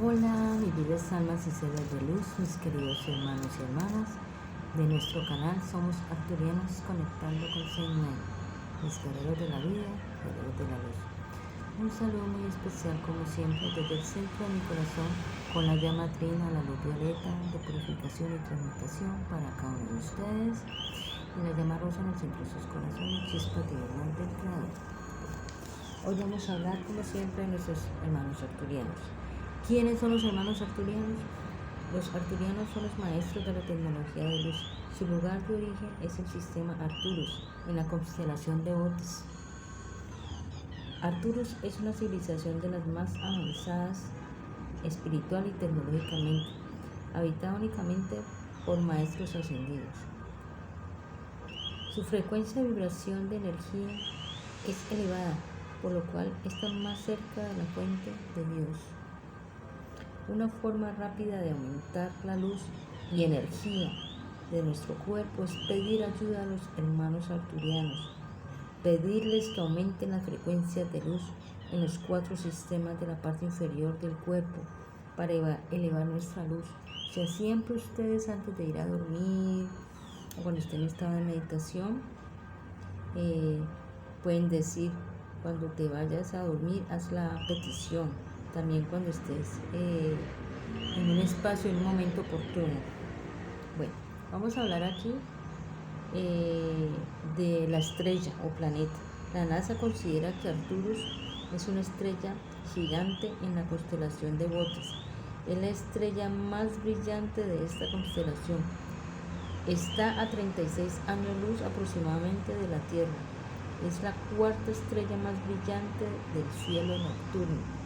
Hola, mis vidas almas y seres de luz, mis queridos hermanos y hermanas de nuestro canal. Somos arturianos conectando con Señor, mis guerreros de la vida, guerreros de la luz. Un saludo muy especial, como siempre, desde el centro de mi corazón, con la llama trina, la luz violeta de purificación y transmutación para cada uno de ustedes, y la llama rosa en el centro de sus corazones, chispa divinal del Creador. Hoy vamos a hablar, como siempre, de nuestros hermanos arturianos. ¿Quiénes son los hermanos arturianos? Los arturianos son los maestros de la tecnología de luz. Su lugar de origen es el sistema Arcturus, en la constelación de Bootes. Arcturus es una civilización de las más avanzadas espiritual y tecnológicamente, habitada únicamente por maestros ascendidos. Su frecuencia de vibración de energía es elevada, por lo cual están más cerca de la fuente de Dios. Una forma rápida de aumentar la luz y energía de nuestro cuerpo es pedir ayuda a los hermanos arturianos, pedirles que aumenten las frecuencias de luz en los 4 sistemas de la parte inferior del cuerpo para elevar nuestra luz. O sea, siempre ustedes antes de ir a dormir o cuando estén en estado de meditación, pueden decir, cuando te vayas a dormir, haz la petición. También cuando estés en un espacio, en un momento oportuno. Bueno, vamos a hablar aquí de la estrella o planeta. La NASA considera que Arcturus es una estrella gigante en la constelación de Bootes. Es la estrella más brillante de esta constelación. Está a 36 años luz aproximadamente de la Tierra. Es la 4ª estrella más brillante del cielo nocturno.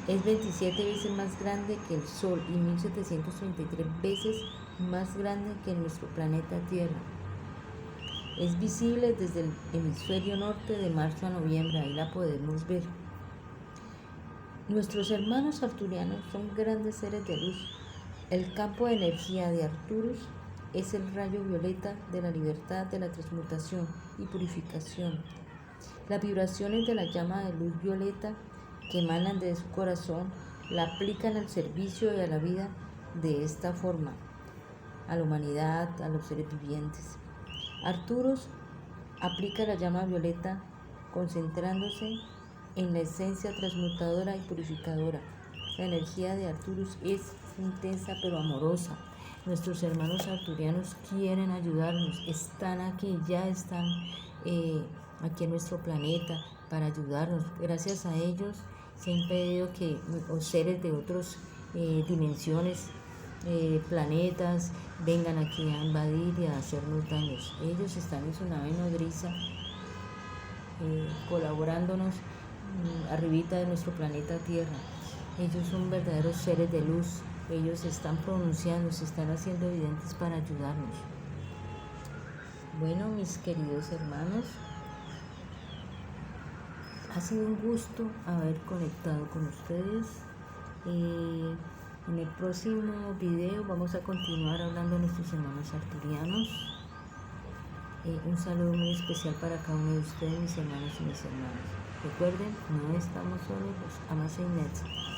Es 27 veces más grande que el Sol y 1733 veces más grande que nuestro planeta Tierra. Es visible desde el hemisferio norte de marzo a noviembre, ahí la podemos ver. Nuestros hermanos arturianos son grandes seres de luz. El campo de energía de Arcturus es el rayo violeta de la libertad, de la transmutación y purificación. Las vibraciones de la llama de luz violeta que emanan de su corazón la aplican al servicio y a la vida de esta forma, a la humanidad, a los seres vivientes. Arcturus aplica la llama violeta concentrándose en la esencia transmutadora y purificadora. La energía de Arcturus es intensa pero amorosa. Nuestros hermanos arturianos quieren ayudarnos, están aquí, ya están aquí en nuestro planeta para ayudarnos. Gracias a ellos se ha impedido que los seres de otras dimensiones, planetas, vengan aquí a invadir y a hacernos daños. Ellos están en su nave nodriza colaborándonos arribita de nuestro planeta Tierra. Ellos son verdaderos seres de luz. Ellos se están pronunciando, se están haciendo evidentes para ayudarnos. Bueno, mis queridos hermanos, ha sido un gusto haber conectado con ustedes. En el próximo video vamos a continuar hablando de nuestros hermanos arturianos. Un saludo muy especial para cada uno de ustedes, mis hermanos y mis hermanas. Recuerden, no estamos solos, los ama Seinet.